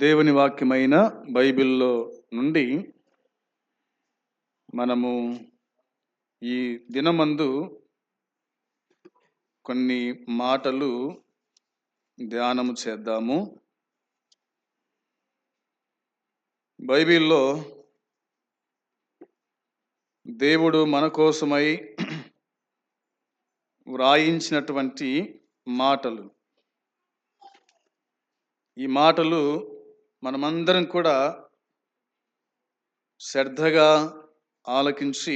దేవుని వాక్యమైన బైబిల్లో నుండి మనము ఈ దినమందు కొన్ని మాటలు ధ్యానము చేద్దాము. బైబిల్లో దేవుడు మన కోసమై వ్రాయించినటువంటి మాటలు. ఈ మాటలు మనమందరం కూడా శ్రద్ధగా ఆలకించి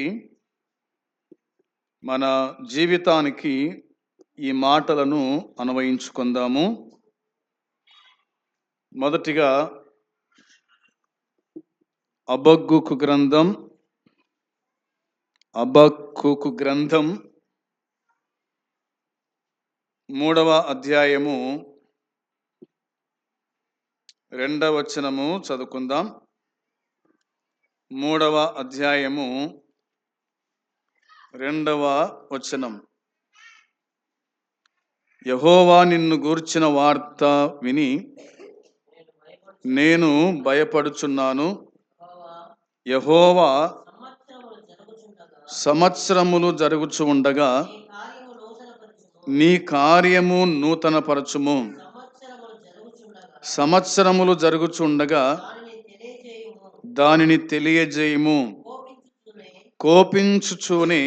మన జీవితానికి ఈ మాటలను అన్వయించుకుందాము. మొదటిగా హబక్కూకు గ్రంథం 3వ అధ్యాయము 2వ వచనము చదువుకుందాం. 3వ అధ్యాయము 2వ వచనం. యెహోవా నిన్ను గూర్చిన వార్త విని నేను భయపడుచున్నాను. యెహోవా సంవత్సరములు జరుగుచు ఉండగా నీ కార్యము నూతనపరచుము. సంవత్సరములు జరుగుచుండగా దానిని తెలియజేయుము. కోపించుచునే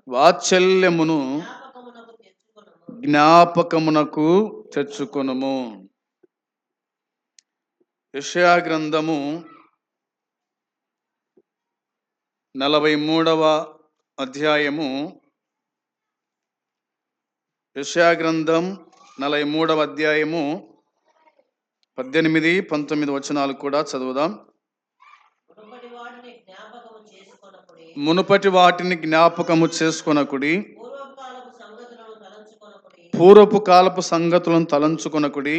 వాత్సల్యమును జ్ఞాపకమునకు తెచ్చుకొనుము. యెషయా గ్రంథము 43వ అధ్యాయము. యెషయా గ్రంథం 43వ అధ్యాయము 18, 19 వచనాలు కూడా చదువుదాం. మునుపటి వాటిని జ్ఞాపకము చేసుకొనకుడి, పూర్వపు కాలపు సంగతులను తలంచుకొనకుడి.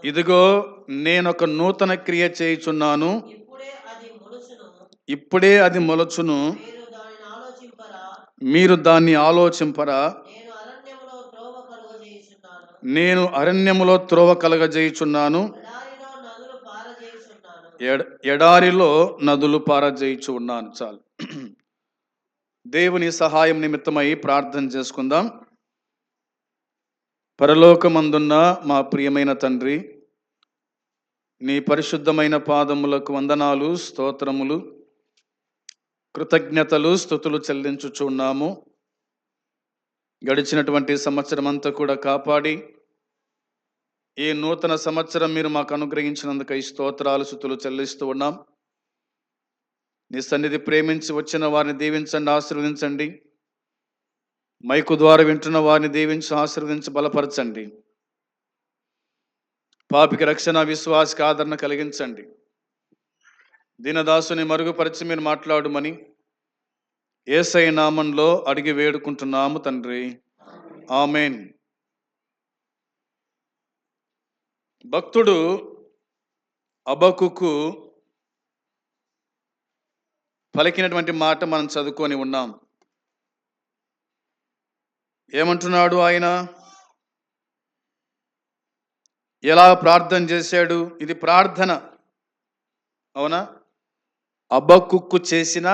ఇదిగో నేనొక నూతన క్రియ చేయుచున్నాను, ఇప్పుడే అది మొలచును, మీరు దాన్ని ఆలోచింపరా. నేను అరణ్యములో త్రోవ కలగజేయుచున్నాను, ఎడారిలో నదులు పారజేయుచు ఉన్నాను. చాలు. దేవుని సహాయం నిమిత్తమై ప్రార్థన చేసుకుందాం. పరలోకమందున్న మా ప్రియమైన తండ్రి, నీ పరిశుద్ధమైన పాదములకు వందనాలు, స్తోత్రములు, కృతజ్ఞతలు, స్తుతులు చెల్లించుచున్నాము. గడిచినటువంటి సంవత్సరం అంతా కూడా కాపాడి ఈ నూతన సంవత్సరం మీరు మాకు అనుగ్రహించినందుకు ఈ స్తోత్రాలు, స్తుతులు చెల్లిస్తూ ఉన్నాం. నీ సన్నిధి ప్రేమించి వచ్చిన వారిని దీవించండి, ఆశీర్వదించండి. మైకు ద్వారా వింటున్న వారిని దీవించి ఆశీర్వదించి బలపరచండి. పాపికి రక్షణ, విశ్వాసకి ఆదరణ కలిగించండి. దీనదాసుని మరుగుపరిచి మీరు మాట్లాడుమని యేసయ్య నామంలో అడిగి వేడుకుంటున్నాము తండ్రి, ఆమేన్. భక్తుడు హబక్కూకు పలికినటువంటి మాట మనం చదువుకొని ఉన్నాం. ఏమంటున్నాడు ఆయన? ఎలా ప్రార్థన చేశాడు? ఇది ప్రార్థన, అవునా? హబక్కూకు చేసిన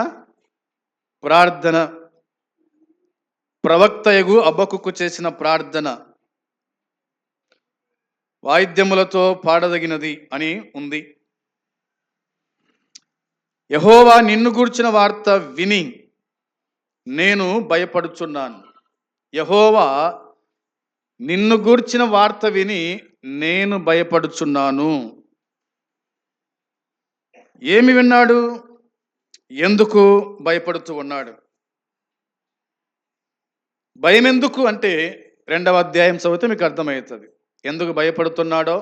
ప్రార్థన, ప్రవక్తయగు హబక్కూకు చేసిన ప్రార్థన వాయిద్యములతో పాడదగినది అని ఉంది. యెహోవా నిన్ను గూర్చిన వార్త విని నేను భయపడుచున్నాను. యెహోవా నిన్ను గూర్చిన వార్త విని నేను భయపడుచున్నాను. ఏమి విన్నాడు? ఎందుకు భయపడుతూ ఉన్నాడు? భయం ఎందుకు అంటే 2వ అధ్యాయం చదివితే మీకు అర్థమవుతుంది ఎందుకు భయపడుతున్నాడో,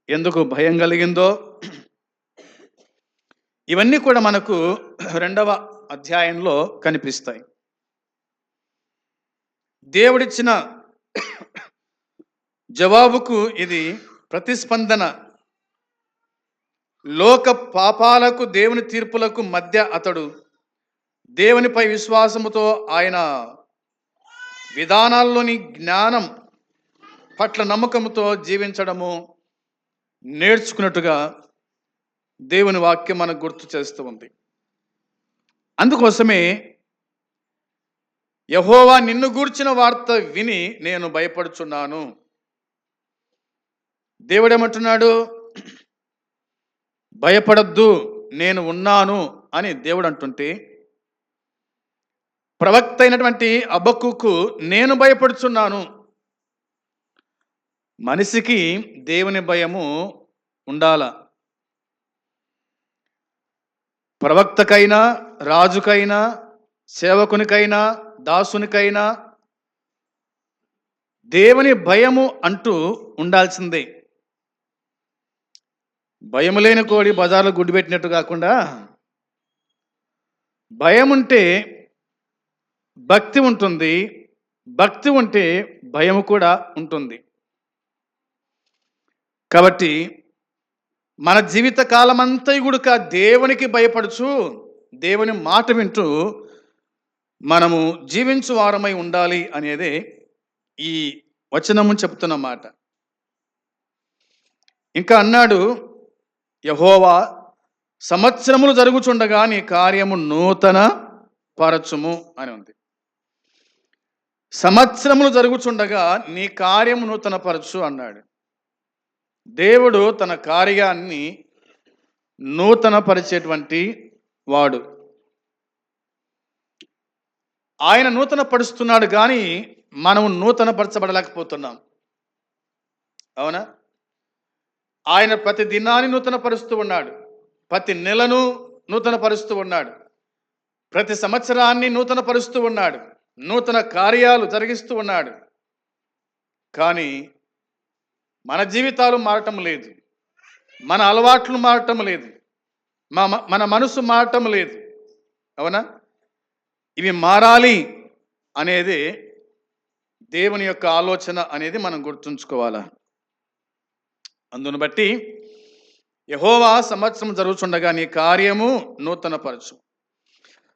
ఎందుకు భయం కలిగిందో. ఇవన్నీ కూడా మనకు 2వ అధ్యాయంలో కనిపిస్తాయి. దేవుడిచ్చిన జవాబుకు ఇది ప్రతిస్పందన. లోక పాపాలకు, దేవుని తీర్పులకు మధ్య అతడు దేవునిపై విశ్వాసముతో ఆయన విధానాల్లోని జ్ఞానం పట్ల నమ్మకంతో జీవించడము నేర్చుకున్నట్టుగా దేవుని వాక్యం మనకు గుర్తు చేస్తూ ఉంది. అందుకోసమే యెహోవా నిన్ను గూర్చిన వార్త విని నేను భయపడుచున్నాను. దేవుడేమంటున్నాడు? భయపడద్దు, నేను ఉన్నాను అని దేవుడు అంటుంటే, ప్రవక్త అయినటువంటి హబక్కూకు నేను భయపడుచున్నాను. మనిషికి దేవుని భయము ఉండాల. ప్రవక్తకైనా, రాజుకైనా, సేవకునికైనా, దాసునికైనా దేవుని భయము అంటూ ఉండాల్సిందే. భయము లేని కోడి బజార్లో గుడ్డు పెట్టినట్టు కాకుండా, భయం ఉంటే భక్తి ఉంటుంది, భక్తి ఉంటే భయము కూడా ఉంటుంది. కాబట్టి మన జీవిత కాలమంతా కూడా దేవునికి భయపడుచు, దేవుని మాట వింటూ మనము జీవించు వారమై ఉండాలి అనేదే ఈ వచనము చెప్తున్న మాట. ఇంకా అన్నాడు, యెహోవా సంవత్సరములు జరుగుచుండగా నీ కార్యము నూతన పరచుము అని ఉంది. సంవత్సరములు జరుగుచుండగా నీ కార్యము నూతన పరచు అన్నాడు. దేవుడు తన కార్యాన్ని నూతన పరిచేటువంటి వాడు. ఆయన నూతన పరుస్తున్నాడు, కానీ మనము నూతన పరచబడలేకపోతున్నాం. అవునా? ఆయన ప్రతి దినాన్ని నూతన పరుస్తూ ఉన్నాడు, ప్రతి నెలను నూతన పరుస్తూ ఉన్నాడు, ప్రతి సంవత్సరాన్ని నూతన పరుస్తూ ఉన్నాడు, నూతన కార్యాలు జరిగిస్తూ ఉన్నాడు. కానీ మన జీవితాలు మారటం లేదు, మన అలవాట్లు మారటం లేదు, మన మనసు మారటం లేదు. అవునా? ఇవి మారాలి అనేది దేవుని యొక్క ఆలోచన అనేది మనం గుర్తుంచుకోవాలా. అందును బట్టి యెహోవా సంవత్సరం జరుగుచుండగా నీ కార్యము నూతన పరచు.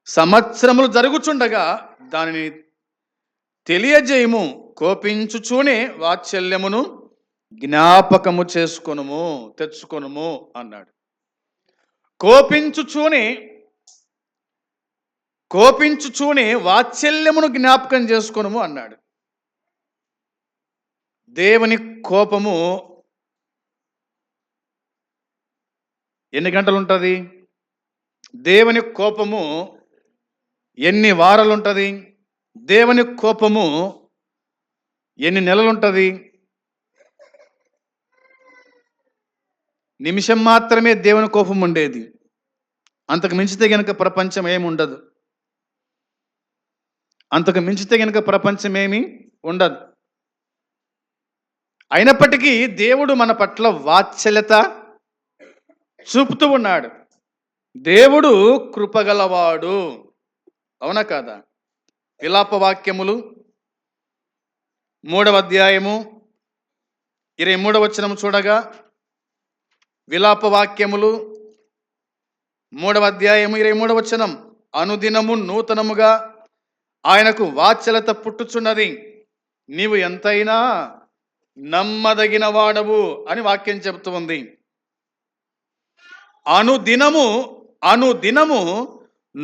సంవత్సరములు జరుగుచుండగా దానిని తెలియజేయము, కోపించుచూనే వాత్సల్యమును జ్ఞాపకము చేసుకొనుము, తెచ్చుకొనుము అన్నాడు. కోపించుచూనే వాత్సల్యమును జ్ఞాపకం చేసుకొనుము అన్నాడు. దేవుని కోపము ఎన్ని గంటలు ఉంటుంది? దేవుని కోపము ఎన్ని వారాలు ఉంటుంది? దేవుని కోపము ఎన్ని నెలలు ఉంటుంది? నిమిషం మాత్రమే దేవుని కోపం ఉండేది. అంతకు మించితే గనుక ప్రపంచం ఏమి ఉండదు. అంతకు మించితే గనుక ప్రపంచం ఏమి ఉండదు. అయినప్పటికీ దేవుడు మన పట్ల వాత్సల్యత చూపుతూ ఉన్నాడు. దేవుడు కృపగలవాడు. అవునా కాదా? విలాప వాక్యములు 3వ అధ్యాయము 23వ వచనం చూడగా, విలాప వాక్యములు 3వ అధ్యాయము 23వ వచనం, అనుదినము నూతనముగా ఆయనకు వాత్సల్యత పుట్టుచున్నది, నీవు ఎంతైనా నమ్మదగిన వాడవు అని వాక్యం చెబుతూ ఉంది. అనుదినము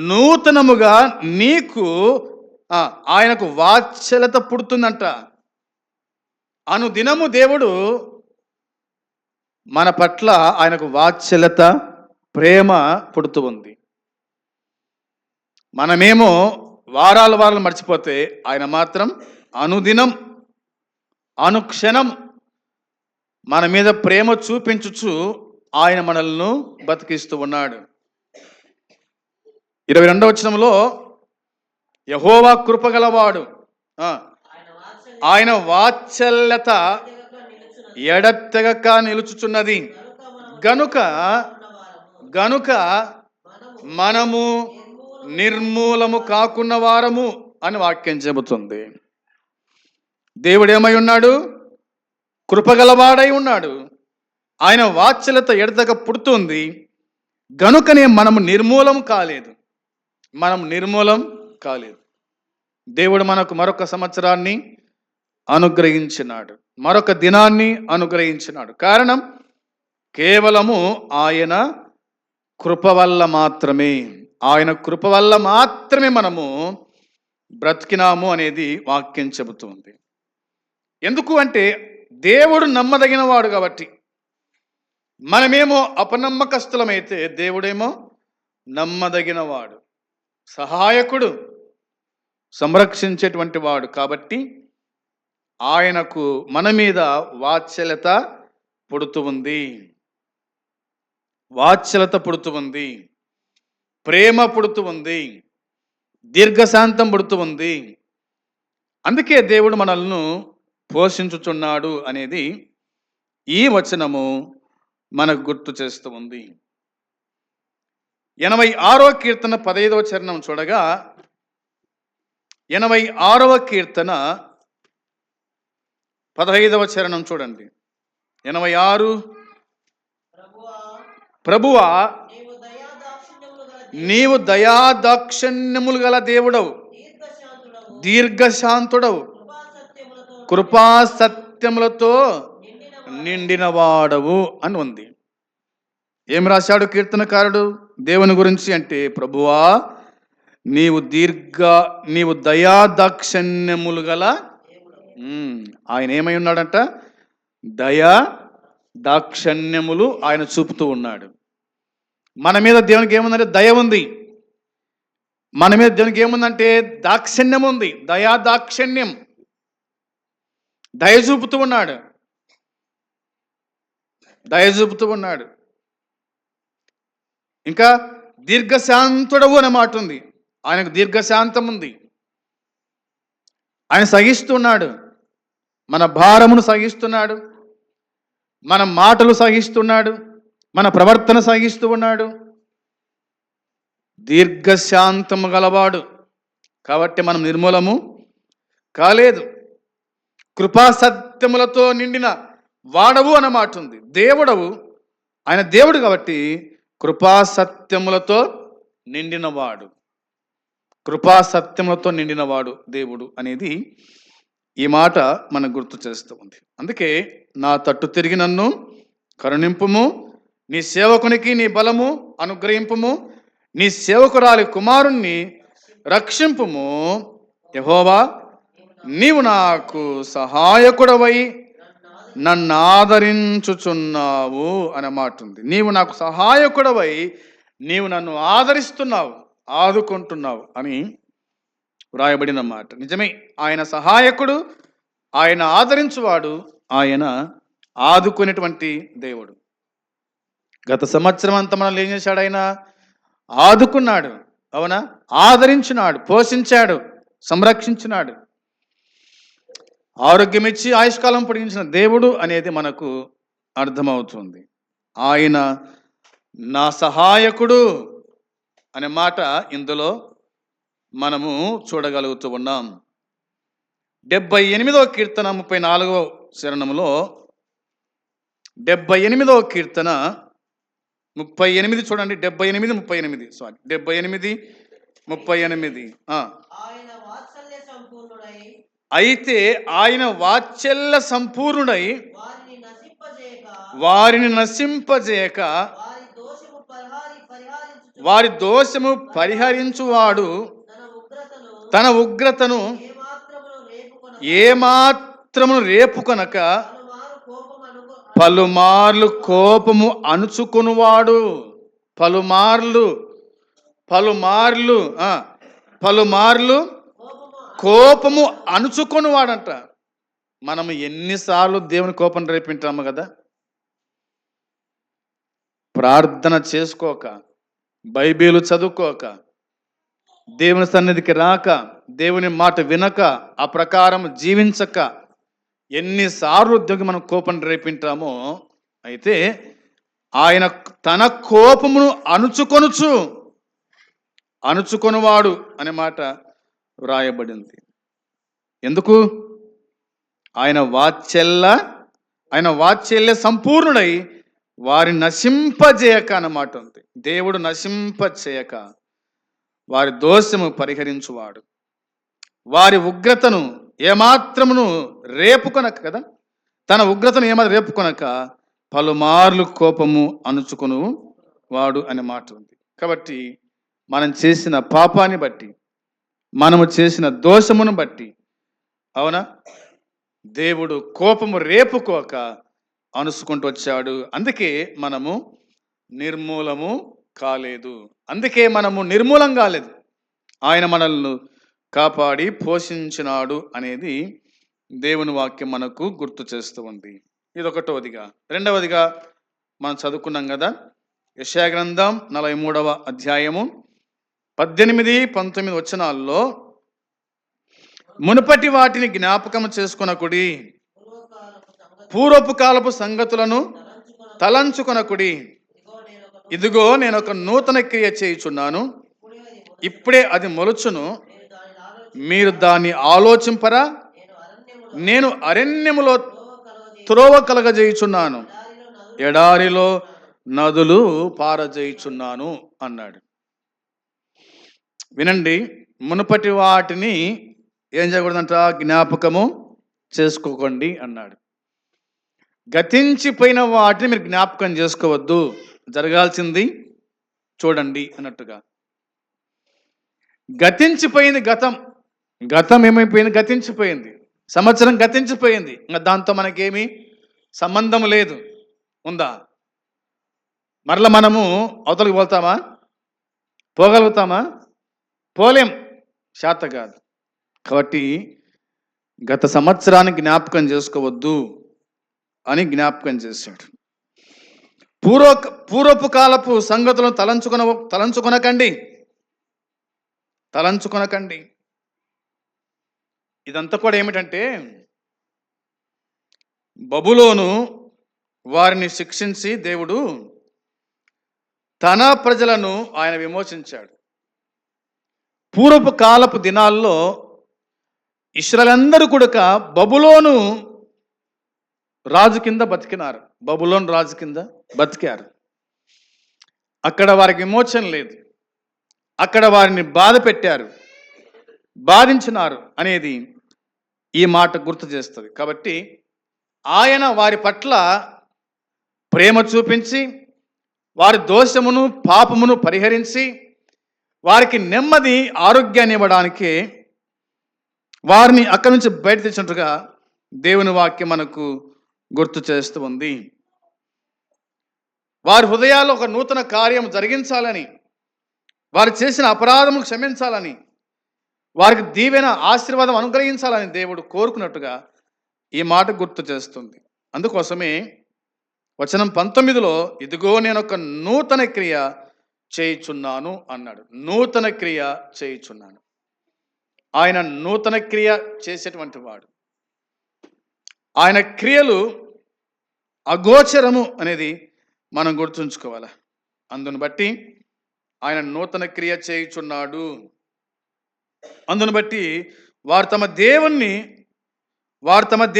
నూతనముగా నీకు ఆయనకు వాత్సల్యత పుడుతుందంట. అనుదినము దేవుడు మన పట్ల ఆయనకు వాత్సల్యత, ప్రేమ పుడుతూ ఉంది. మనమేమో వారాలు మర్చిపోతే ఆయన మాత్రం అనుదినం, అనుక్షణం మన మీద ప్రేమ చూపించుచు ఆయన మనల్ని బతికిస్తూ ఉన్నాడు. 22వ వచనంలో యెహోవా కృపగలవాడు, ఆయన వాత్సల్యత ఎడతెగక నిలుచుచున్నది, గనుక మనము నిర్మూలము కాకున్న వారము అని వాక్యం చెబుతుంది. దేవుడు ఏమై ఉన్నాడు? కృపగలవాడై ఉన్నాడు. ఆయన వాత్సల్యత ఎడతెగక పుడుతుంది, గనుకనే మనము నిర్మూలం కాలేదు. దేవుడు మనకు మరొక సంవత్సరాన్ని అనుగ్రహించినాడు. మరొక దినాన్ని అనుగ్రహించినాడు. కారణం కేవలము ఆయన కృప వల్ల మాత్రమే. ఆయన కృప వల్ల మాత్రమే మనము బ్రతికినాము అనేది వాక్యం చెబుతుంది. ఎందుకు అంటే దేవుడు నమ్మదగిన వాడు కాబట్టి. మనమేమో అపనమ్మకస్తులమైతే దేవుడేమో నమ్మదగిన వాడు, సహాయకుడు, సంరక్షించేటువంటి వాడు కాబట్టి ఆయనకు మన మీద వాత్సల్యత పుడుతూ ఉంది, వాత్సల్యత పుడుతూ ఉంది, ప్రేమ పుడుతూ ఉంది, దీర్ఘశాంతం పుడుతూ ఉంది. అందుకే దేవుడు మనల్ని పోషించుచున్నాడు అనేది ఈ వచనము మనకు గుర్తు చేస్తూ ఉంది. 86వ కీర్తన 15వ చరణం చూడగా, 86వ కీర్తన 15వ చరణం చూడండి. 86 ప్రభువా నీవు దయాదాక్షిణ్యములు గల దేవుడవు, దీర్ఘశాంతుడవు, కృపా సత్యములతో నిండిన వాడవు అని ఉంది. ఏం రాశాడు కీర్తనకారుడు దేవుని గురించి అంటే, ప్రభువా నీవు దయాదాక్షిణ్యములు గల, ఆయన ఏమై ఉన్నాడంట? దయా దాక్షిణ్యములు ఆయన చూపుతూ ఉన్నాడు. మన మీద దేవునికి ఏముందంటే దయ ఉంది. మన మీద దేవునికి ఏముందంటే దాక్షిణ్యం ఉంది, దయా దాక్షిణ్యం. దయ చూపుతూ ఉన్నాడు, దయ చూపుతూ ఉన్నాడు. ఇంకా దీర్ఘశాంతుడవు అనే మాట ఉంది. ఆయనకు దీర్ఘశాంతం ఉంది. ఆయన సహిస్తున్నాడు, మన భారమును సహిస్తున్నాడు, మన మాటలు సహిస్తున్నాడు, మన ప్రవర్తన సహిస్తూ ఉన్నాడు. దీర్ఘశాంతము గలవాడు కాబట్టి మనం నిర్మూలము కాలేదు. కృపా సత్యములతో నిండిన వాడవు అన్నమాట ఉంది. దేవుడవు, ఆయన దేవుడు కాబట్టి కృపా సత్యములతో నిండినవాడు, కృపా సత్యములతో నిండినవాడు దేవుడు అనేది ఈ మాట మనకు గుర్తు చేస్తూ ఉంది. అందుకే నా తట్టు తిరిగి నన్ను కరుణింపుము, నీ సేవకునికి నీ బలము అనుగ్రహింపుము, నీ సేవకురాలి కుమారుణ్ణి రక్షింపుము. యెహోవా నీవు నాకు సహాయకుడవై నన్ను ఆదరించుచున్నావు అనే మాట ఉంది. నీవు నాకు సహాయకుడవై నీవు నన్ను ఆదరిస్తున్నావు, ఆదుకుంటున్నావు అని వ్రాయబడిన మాట. నిజమే, ఆయన సహాయకుడు, ఆయన ఆదరించువాడు, ఆయన ఆదుకునేటువంటి దేవుడు. గత సంవత్సరం అంతా మనల్ని ఏం చేశాడు? ఆయన ఆదుకున్నాడు, అవునా? ఆదరించినాడు, పోషించాడు, సంరక్షించినాడు, ఆరోగ్యం ఇచ్చి ఆయుష్కాలం పొడిగించిన దేవుడు అనేది మనకు అర్థమవుతుంది. ఆయన నా సహాయకుడు అనే మాట ఇందులో మనము చూడగలుగుతూ ఉన్నాం. 78వ కీర్తన 34వ చరణంలో, 78వ కీర్తన 38 చూడండి. 78:38 అయితే ఆయన వాత్సల్య సంపూర్ణుడై వారిని నశింపజేయక వారి దోషము పరిహరించువాడు తన ఉగ్రతను ఏమాత్రమును రేపుకొనక పలుమార్లు కోపము అణుచుకొనువాడు. పలుమార్లు కోపము అణుచుకొనువాడంట. మనము ఎన్నిసార్లు దేవుని కోపం రేపింటాము కదా? ప్రార్థన చేసుకోక, బైబిలు చదువుకోక, దేవుని సన్నిధికి రాక, దేవుని మాట వినక, ఆ ప్రకారం జీవించక ఎన్నిసార్లు దేవునికి మనం కోపం రేపింటామో, అయితే ఆయన తన కోపమును అణుచుకొనువాడు అనే మాట వ్రాయబడింది. ఎందుకు? ఆయన వాత్సల్య సంపూర్ణుడై వారిని నశింపజేయక అన్నమాట ఉంది. దేవుడు నశింపజేయక వారి దోషము పరిహరించువాడు, వారి ఉగ్రతను ఏమాత్రమును రేపుకొనక కదా. తన ఉగ్రతను ఏమది రేపుకొనక పలుమార్లు కోపము అణుచుకొను వాడు అనే మాట ఉంది. కాబట్టి మనం చేసిన పాపాన్ని బట్టి, మనము చేసిన దోషమును బట్టి, అవునా, దేవుడు కోపము రేపుకోక అణుచుకుంటూ వచ్చాడు. అందుకే మనము నిర్మూలము కాలేదు. అందుకే మనము నిర్మూలం కాలేదు. ఆయన మనల్ని కాపాడి పోషించినాడు అనేది దేవుని వాక్యం మనకు గుర్తు చేస్తూ ఉంది. ఇది ఒకటోదిగా. రెండవదిగా మనం చదువుకున్నాం కదా, యెషయా గ్రంథం 43వ అధ్యాయము 18-19 వచనాల్లో, మునుపటి వాటిని జ్ఞాపకం చేసుకొనకుడి, పూర్వపు కాలపు సంగతులను తలంచుకొనకుడి, ఇదిగో నేను ఒక నూతన క్రియ చేయుచున్నాను, ఇప్పుడే అది మొలుచును, మీరు దాన్ని ఆలోచింపరా, నేను అరణ్యములో త్రోవ కలగజేయుచున్నాను, ఎడారిలో నదులు పారజేయుచున్నాను అన్నాడు. వినండి, మునుపటి వాటిని ఏం చేయకూడదంట? జ్ఞాపకము చేసుకోకండి అన్నాడు. గతించిపోయిన వాటిని మీరు జ్ఞాపకం చేసుకోవద్దు, జరగాల్సింది చూడండి అన్నట్టుగా. గతించిపోయింది గతం. గతం ఏమైపోయింది? గతించిపోయింది. సంవత్సరం గతించిపోయింది. ఇంకా దాంతో మనకేమీ సంబంధం లేదు. ఉందా? మరలా మనము అవతలికి పోతామా? పోగలుగుతామా? పోలేం, శాత కాదు. కాబట్టి గత సంవత్సరాన్ని జ్ఞాపకం చేసుకోవద్దు అని చేశాడు. పూర్వపు కాలపు సంగతులను తలంచుకొనకండి. ఇదంతా కూడా ఏమిటంటే, బబులోను వారిని శిక్షించి దేవుడు తన ప్రజలను ఆయన విమోచించాడు. పూర్వపు కాలపు దినాల్లో ఇశ్రాయేలందరూ కూడా బబులోను రాజు కింద బతికినారు. బబులోను రాజు కింద బతికారు. అక్కడ వారికి విమోచన లేదు. అక్కడ వారిని బాధ పెట్టారు, బాధించినారు అనేది ఈ మాట గుర్తు చేస్తుంది. కాబట్టి ఆయన వారి పట్ల ప్రేమ చూపించి, వారి దోషమును పాపమును పరిహరించి, వారికి నెమ్మది ఆరోగ్యాన్ని ఇవ్వడానికి వారిని అక్కడి నుంచి బయట తెచ్చినట్టుగా దేవుని వాక్యం మనకు గుర్తు చేస్తూ ఉంది. వారి హృదయాల్లో ఒక నూతన కార్యం జరిగించాలని, వారు చేసిన అపరాధము క్షమించాలని, వారికి దీవెన ఆశీర్వాదం అనుగ్రహించాలని దేవుడు కోరుకున్నట్టుగా ఈ మాట గుర్తు చేస్తుంది. అందుకోసమే వచనం 19లో, ఇదిగో నేను ఒక నూతన క్రియ చేయుచున్నాను అన్నాడు. నూతన క్రియ చేయుచున్నాను. ఆయన నూతన క్రియ చేసేటువంటి వాడు. ఆయన క్రియలు అగోచరము అనేది మనం గుర్తుంచుకోవాలి. అందును బట్టి ఆయన నూతన క్రియ చేయుచున్నాడు. అందును బట్టి వారు తమ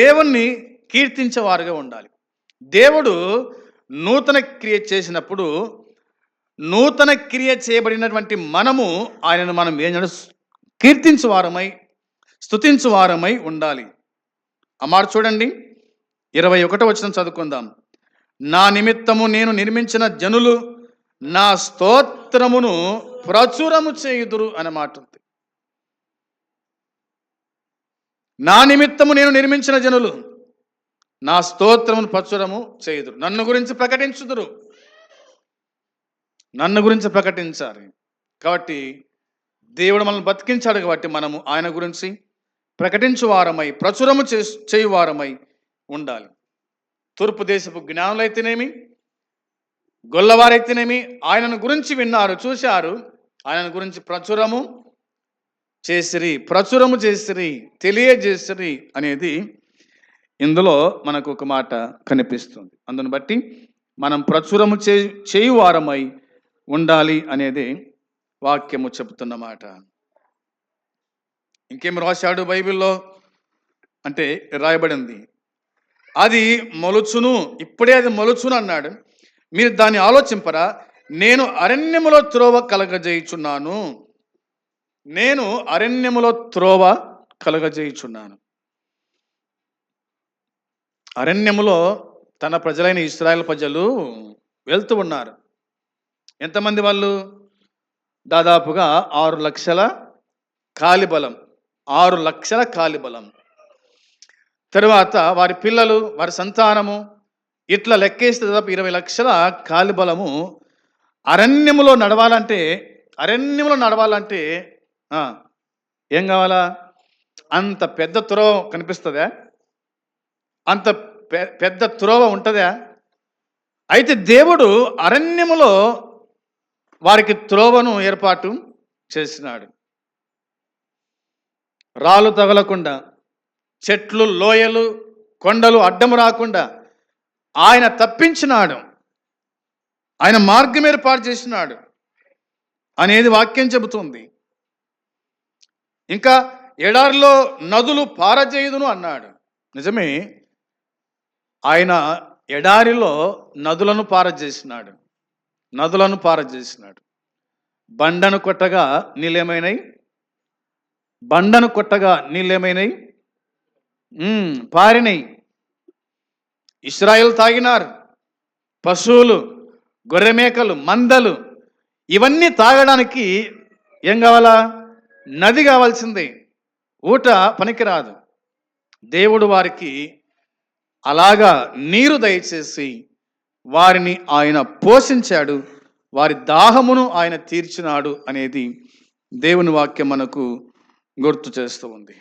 దేవుణ్ణి కీర్తించేవారుగా ఉండాలి. దేవుడు నూతన క్రియ చేసినప్పుడు, నూతన క్రియ చేయబడినటువంటి మనము ఆయనను మనం కీర్తించువారమై, స్తుతించువారమై ఉండాలి. ఆ మాట చూడండి, 21వ వచనం చదువుకుందాం. నా నిమిత్తము నేను నిర్మించిన జనులు నా స్తోత్రమును ప్రచురము చేయుదురు అనే మాట ఉంది. నా నిమిత్తము నేను నిర్మించిన జనులు నా స్తోత్రమును ప్రచురము చేయుదురు. నన్ను గురించి ప్రకటించుదురు. నన్ను గురించి ప్రకటించాలి. కాబట్టి దేవుడు మనల్ని బతికించాడు. కాబట్టి మనము ఆయన గురించి ప్రకటించువారమై, ప్రచురము చేయువారమై ఉండాలి. తూర్పు దేశపు జ్ఞానులైతేనేమి, గొల్లవారైతేనేమి ఆయనను గురించి విన్నారు, చూశారు. ఆయనను గురించి ప్రచురము చేసిరి, తెలియజేసిరి అనేది ఇందులో మనకు ఒక మాట కనిపిస్తుంది. అందును బట్టి మనం ప్రచురము చేయువారమై ఉండాలి అనేది వాక్యము చెబుతున్న మాట. ఇంకేం రాశాడు బైబిల్లో అంటే రాయబడింది, అది మొలుచును, ఇప్పుడే అది మొలుచును అన్నాడు. మీరు దాన్ని ఆలోచింపరా, నేను అరణ్యములో త్రోవ కలగజేయుచున్నాను. నేను అరణ్యములో త్రోవ కలగజేయుచున్నాను. అరణ్యములో తన ప్రజలైన ఇశ్రాయేల్ ప్రజలు వెళ్తూ ఉన్నారు. ఎంతమంది వాళ్ళు? దాదాపుగా 6 లక్షల కాలిబలం. 6 లక్షల కాలిబలం. తరువాత వారి పిల్లలు, వారి సంతానము, ఇట్లా లెక్కేస్తే దాదాపు 20 లక్షల కాలిబలము అరణ్యములో నడవాలంటే ఆ, ఏం కావాలా? అంత పెద్ద త్రోవ కనిపిస్తుందా? అంత పెద్ద త్రోవ ఉంటుందా? అయితే దేవుడు అరణ్యములో వారికి త్రోవను ఏర్పాటు చేసినాడు. రాళ్ళు తగలకుండా, చెట్లు, లోయలు, కొండలు అడ్డము రాకుండా ఆయన తప్పించినాడు. ఆయన మార్గం ఏర్పాటు చేసినాడు అనేది వాక్యం చెబుతుంది. ఇంకా ఎడారిలో నదులు పారజేయుదును అన్నాడు. నిజమే, ఆయన ఎడారిలో నదులను పారజేసినాడు. బండను కొట్టగా నీళ్ళేమైనాయి? పారినాయి. ఇశ్రాయేలు తాగినారు. పశువులు, గొర్రెమేకలు, మందలు ఇవన్నీ తాగడానికి ఏం కావాలా? నది కావాల్సిందే. ఊట పనికిరాదు. దేవుడు వారికి అలాగా నీరు దయచేసి వారిని ఆయన పోషించాడు. వారి దాహమును ఆయన తీర్చినాడు అనేది దేవుని వాక్యం మనకు గుర్తు చేస్తూ ఉంది.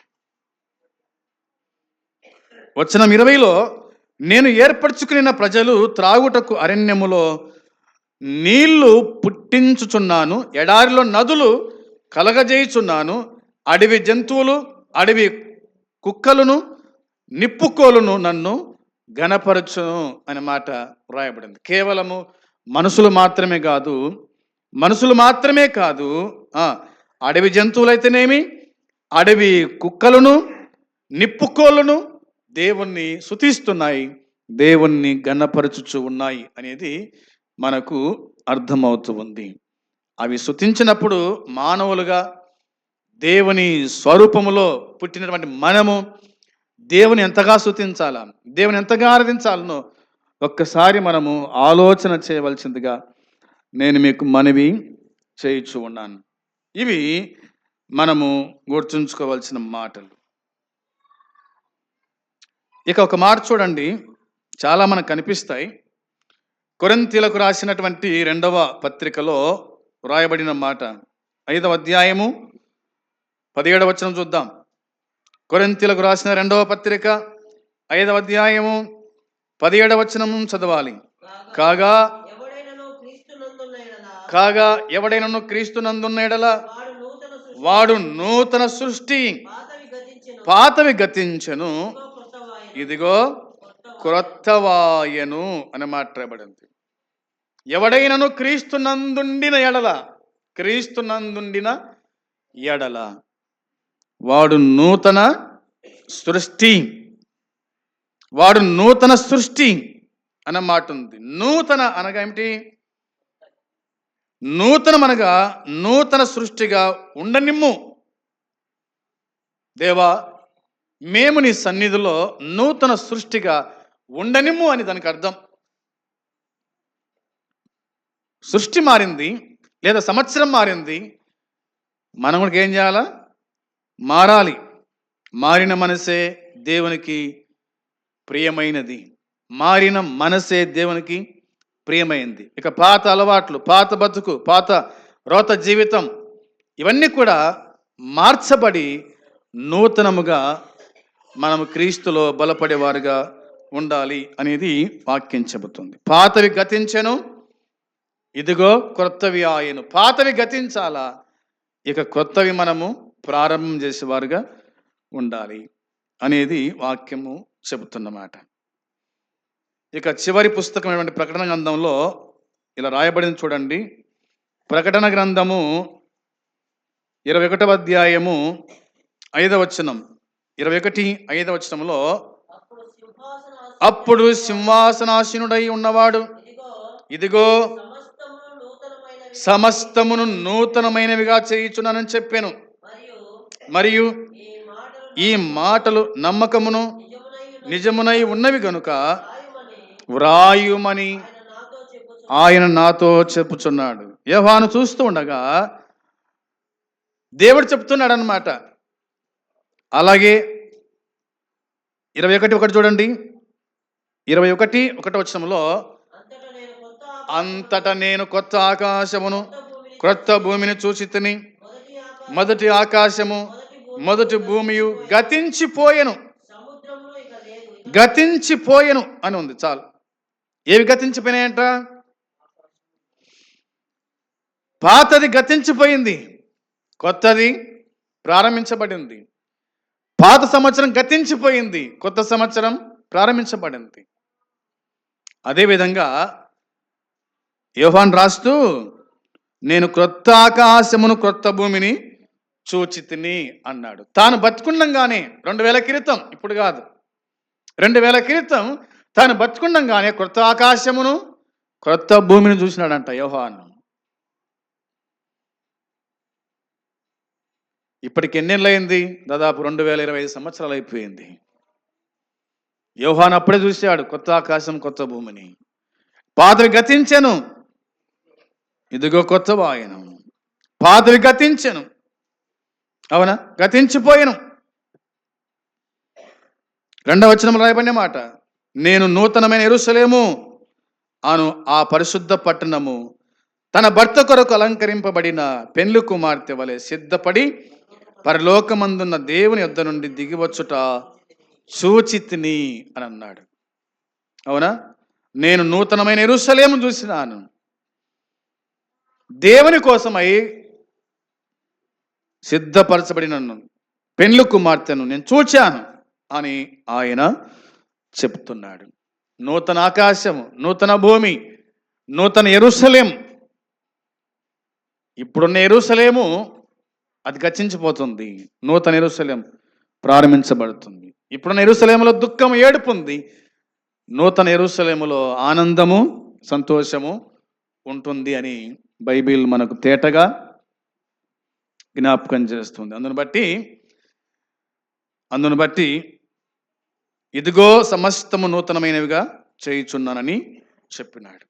వచనం 20లో, నేను ఏర్పరచుకున్న ప్రజలు త్రాగుటకు అరణ్యములో నీళ్లు పుట్టించుచున్నాను, ఎడారిలో నదులు కలగజేయుచున్నాను, అడవి జంతువులు, అడవి కుక్కలను, నిప్పుకోలును నన్ను ఘనపరచును అనే మాట రాయబడింది. కేవలము మనుషులు మాత్రమే కాదు, అడవి జంతువులైతేనేమి, అడవి కుక్కలను, నిప్పుకోలును దేవుణ్ణి స్తుతిస్తున్నాయి, దేవుణ్ణి ఘనపరచుచు ఉన్నాయి అనేది మనకు అర్థమవుతూ ఉంది. అవి స్తుతించినప్పుడు మానవులుగా దేవుని స్వరూపములో పుట్టినటువంటి మనము దేవుని ఎంతగా స్తుతించాలా, దేవుని ఎంతగా ఆరాధించాలనో ఒక్కసారి మనము ఆలోచన చేయవలసిందిగా నేను మీకు మనవి చేయించు ఉన్నాను. ఇవి మనము గుర్తుంచుకోవాల్సిన మాటలు. ఇక ఒక మాట చూడండి, చాలా మనకు కనిపిస్తాయి. కొరింథీయులకు రాసినటువంటి 2వ పత్రికలో వ్రాయబడిన మాట, 5వ అధ్యాయము 17వ వచనం చూద్దాం. కొరింథీయులకు రాసిన 2వ పత్రిక 5వ అధ్యాయము 17వ వచనం చదవాలి. కాగా ఎవడైనను క్రీస్తునందున్న ఎడల వాడు నూతన సృష్టి, పాతవి గతించెను, ఇదిగో క్రొత్తవాయను అని మాట్లాడబడింది. ఎవడైనను క్రీస్తునందుండిన ఎడల వాడు నూతన సృష్టి అన్న మాట ఉంది. నూతన అనగా ఏమిటి? నూతనమనగా నూతన సృష్టిగా ఉండనిమ్ము. దేవా, మేము నీ సన్నిధిలో నూతన సృష్టిగా ఉండనిమ్ము అని దానికి అర్థం. సృష్టి మారింది, లేదా సంవత్సరం మారింది, మనం కూడా ఏం చేయాలా? మారాలి. మారిన మనసే దేవునికి ప్రియమైనది. ప్రియమైంది. ఇక పాత అలవాట్లు, పాత బతుకు, పాత రోత జీవితం ఇవన్నీ కూడా మార్చబడి నూతనముగా మనము క్రీస్తులో బలపడేవారుగా ఉండాలి అనేది వాక్యం చెబుతుంది. పాతవి గతించెను, ఇదిగో క్రొత్తవి ఆయను. పాతవి గతించాలా, ఇక క్రొత్తవి మనము ప్రారంభం చేసేవారుగా ఉండాలి అనేది వాక్యము చెబుతున్నమాట. ఇక చివరి పుస్తకమైనటువంటి ప్రకటన గ్రంథంలో ఇలా రాయబడింది చూడండి. ప్రకటన గ్రంథము 21వ అధ్యాయము 5వ వచనం, 21:5 వచనంలో, అప్పుడు సింహాసనాసీనుడై ఉన్నవాడు, ఇదిగో సమస్తమును నూతనమైనవిగా చేయుచున్నానని చెప్పాను. మరియు ఈ మాటలు నమ్మకమును నిజమునై ఉన్నవి గనుక వ్రాయుమని ఆయన నాతో చెప్పుచున్నాడు. యోహాను చూస్తూ ఉండగా దేవుడు చెప్తున్నాడు అన్నమాట. అలాగే 21:1 చూడండి. 21:1 వచనంలో, అంతటా నేను కొత్త ఆకాశమును క్రొత్త భూమిని చూచితిని. మొదటి ఆకాశము మొదటి భూమియు గతించిపోయెను అని ఉంది. చాలు. ఏవి గతించిపోయినాయంట? పాతది గతించిపోయింది, కొత్తది ప్రారంభించబడింది. పాత సంవత్సరం గతించిపోయింది, కొత్త సంవత్సరం ప్రారంభించబడింది. అదేవిధంగా యోహాను రాస్తూ, నేను క్రొత్త ఆకాశమును క్రొత్త భూమిని చూచితిని అన్నాడు. తాను బతుకుండంగానే 2000 క్రితం, ఇప్పుడు కాదు, 2000 క్రితం తాను బతుకుండంగానే క్రొత్త ఆకాశమును క్రొత్త భూమిని చూసినాడంట యోహాను. ఇప్పటికి ఎన్నేళ్ళయింది? దాదాపు 2025 సంవత్సరాలు అయిపోయింది. యోహాను అప్పుడే చూశాడు కొత్త ఆకాశం కొత్త భూమిని. పాతవి గతించెను, ఇదిగో కొత్త వాయనం. పాతవి గతించెను, అవునా, గతించిపోయాను. 2వ వచనంలో రాయబడిన మాట, నేను నూతనమైన యెరూషలేము అను ఆ పరిశుద్ధ పట్టణము తన భర్త కొరకు అలంకరింపబడిన పెండ్లి కుమార్తె వలె సిద్ధపడి పరలోకమందున్న దేవుని యొద్ద నుండి దిగివచ్చుట చూచితిని అని అన్నాడు. అవునా, నేను నూతనమైన యెరూషలేము చూసినాను, దేవుని కోసమై సిద్ధపరచబడిన పెండ్లి కుమార్తెను నేను చూచాను అని ఆయన చెప్తున్నాడు. నూతన ఆకాశము, నూతన భూమి, నూతన యెరూషలేం. ఇప్పుడున్న యెరూషలేము అది గతించిపోతుంది, నూతన యెరూషలేం ప్రారంభించబడుతుంది. ఇప్పుడున్న యెరూషలేములో దుఃఖం, ఏడుపు ఉంది, నూతన యెరూషలేములో ఆనందము, సంతోషము ఉంటుంది అని బైబిల్ మనకు తేటగా జ్ఞాపకం చేస్తుంది. అందును బట్టి ఇదిగో సమస్తము నూతనమైనవిగా చేయుచున్నానని చెప్పినాడు.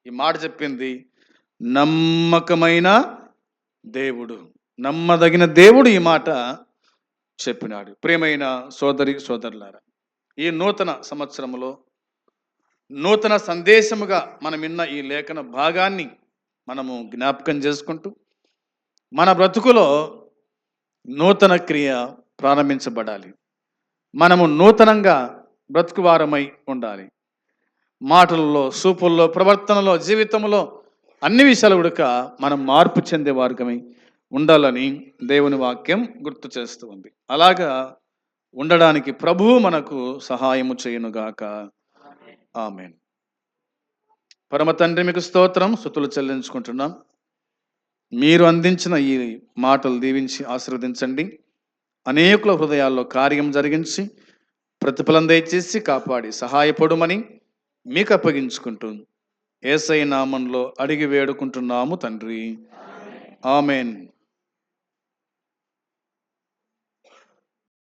ఈ మాట చెప్పింది నమ్మకమైన దేవుడు, నమ్మదగిన దేవుడు ఈ మాట చెప్పినాడు. ప్రియమైన సోదరి సోదరులారా, ఈ నూతన సంవత్సరములో నూతన సందేశముగా మనం విన్న ఈ లేఖన భాగాన్ని మనము జ్ఞాపకం చేసుకుంటూ మన బ్రతుకులో నూతన క్రియ ప్రారంభించబడాలి. మనము నూతనంగా బ్రతుకువారమై ఉండాలి. మాటల్లో, చూపుల్లో, ప్రవర్తనలో, జీవితంలో అన్ని విషయాలు కూడా మనం మార్పు చెందే వర్గమై ఉండాలని దేవుని వాక్యం గుర్తు చేస్తూ ఉంది. అలాగా ఉండడానికి ప్రభువు మనకు సహాయము చేయునుగాక. ఆమేన్. పరమ తండ్రి, మీకు స్తోత్రం, స్తుతులు చెల్లించుకుంటున్నాం. మీరు అందించిన ఈ మాటలు దీవించి ఆశీర్వదించండి. అనేకుల హృదయాల్లో కార్యం జరిగించి ప్రతిఫలం దయచేసి కాపాడి సహాయపడుమని మీకు అప్పగించుకుంటూ యేసయ్య నామంలో అడిగి వేడుకుంటున్నాము తండ్రి. ఆమేన్.